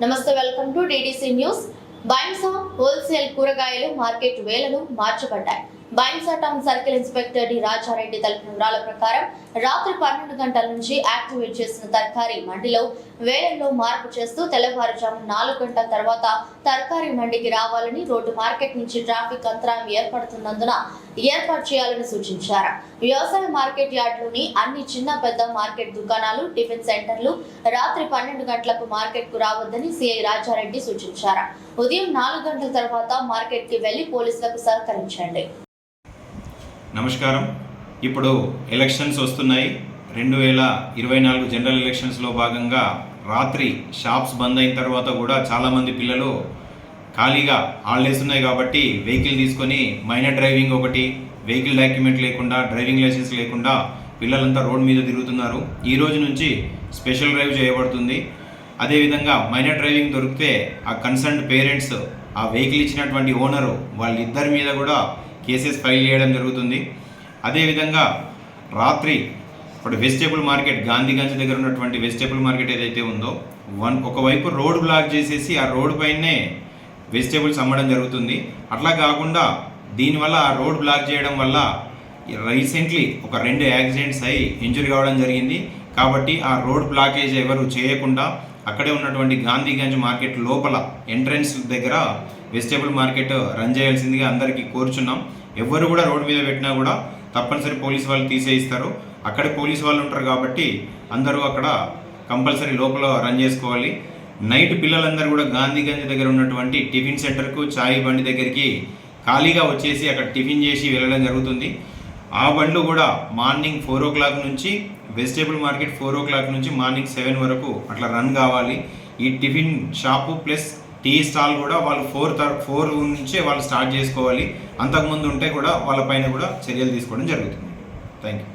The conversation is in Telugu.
నమస్తే, welcome to DDC news. Bhainsa wholesale కూరగాయలు మార్కెట్ వేళలు మార్చబడ్డాయి. Bhainsa town circle inspector D Rajareddy తెలిపిన వివరాల ప్రకారం రాత్రి 12 గంటల నుంచి యాక్టివేట్ చేసిన తర్కారీ మండిలో వేళల్లో మార్పు చేస్తూ తెల్లవారుజాము 4 గంటల తర్వాత తర్కారీ మండికి రావాలని, రోడ్డు మార్కెట్ నుంచి ట్రాఫిక్ అంతరాయం ఏర్పడుతున్నందున ఏర్పాటు చేయాలని సూచించారు. వ్యవసాయ మార్కెట్ యార్డ్లోని అన్ని చిన్న పెద్ద మార్కెట్ దుకాణాలు, టిఫిన్ సెంటర్లు రాత్రి 12 గంటలకు మార్కెట్ కు రావద్దని సిఐ రాజారెడ్డి సూచించారు. ఉదయం 4 గంటల తర్వాత మార్కెట్ కి వెళ్లి పోలీసులకు సహకరించండి. నమస్కారం. ఇప్పుడు ఎలక్షన్స్ వస్తున్నాయి. 2024 జనరల్ ఎలక్షన్స్లో భాగంగా రాత్రి షాప్స్ బంద్ అయిన తర్వాత కూడా చాలామంది పిల్లలు ఖాళీగా హాలిడేస్ ఉన్నాయి కాబట్టి వెహికల్ తీసుకొని మైనర్ డ్రైవింగ్ ఒకటి, వెహికల్ డాక్యుమెంట్ లేకుండా, డ్రైవింగ్ లైసెన్స్ లేకుండా పిల్లలంతా రోడ్ మీద తిరుగుతున్నారు. ఈ రోజు నుంచి స్పెషల్ డ్రైవ్ చేయబడుతుంది. అదేవిధంగా మైనర్ డ్రైవింగ్ దొరికితే ఆ కన్సర్న్డ్ పేరెంట్స్, ఆ వెహికల్ ఇచ్చినటువంటి ఓనరు, వాళ్ళిద్దరి మీద కూడా కేసెస్ ఫైల్ చేయడం జరుగుతుంది. అదేవిధంగా రాత్రి ఇప్పుడు వెజిటేబుల్ మార్కెట్, గాంధీగంజ్ దగ్గర ఉన్నటువంటి వెజిటేబుల్ మార్కెట్ ఏదైతే ఉందో ఒకవైపు రోడ్ బ్లాక్ చేసేసి ఆ రోడ్ పైనే వెజిటేబుల్స్ అమ్మడం జరుగుతుంది. అట్లా కాకుండా దీనివల్ల ఆ రోడ్ బ్లాక్ చేయడం వల్ల రీసెంట్లీ ఒక 2 యాక్సిడెంట్స్ అయి ఇంజరీ కావడం జరిగింది. కాబట్టి ఆ రోడ్ బ్లాకేజ్ ఎవరు చేయకుండా అక్కడే ఉన్నటువంటి గాంధీగంజ్ మార్కెట్ లోపల ఎంట్రన్స్ దగ్గర వెజిటేబుల్ మార్కెట్ రన్ చేయాల్సిందిగా అందరికీ కోరుచున్నాం. ఎవరు కూడా రోడ్ మీద పెట్టినా కూడా తప్పనిసరి పోలీసు వాళ్ళు తీసేయిస్తారు. అక్కడే పోలీసు వాళ్ళు ఉంటారు కాబట్టి అందరూ అక్కడ కంపల్సరీ లోపల రన్ చేసుకోవాలి. నైట్ పిల్లలందరూ కూడా గాంధీగంజ్ దగ్గర ఉన్నటువంటి టిఫిన్ సెంటర్కు, చాయ్ బండి దగ్గరికి ఖాళీగా వచ్చేసి అక్కడ టిఫిన్ చేసి వెళ్ళడం జరుగుతుంది. ఆ బండ్లు కూడా మార్నింగ్ 4 o'clock నుంచి, వెజిటేబుల్ మార్కెట్ 4 o'clock నుంచి మార్నింగ్ 7 వరకు అట్లా రన్ కావాలి. ఈ tiffin shop plus tea stall కూడా వాళ్ళు 4 నుంచే వాళ్ళు స్టార్ట్ చేసుకోవాలి. అంతకుముందు ఉంటే కూడా వాళ్ళ పైన కూడా చర్యలు తీసుకోవడం జరుగుతుంది. Thank you.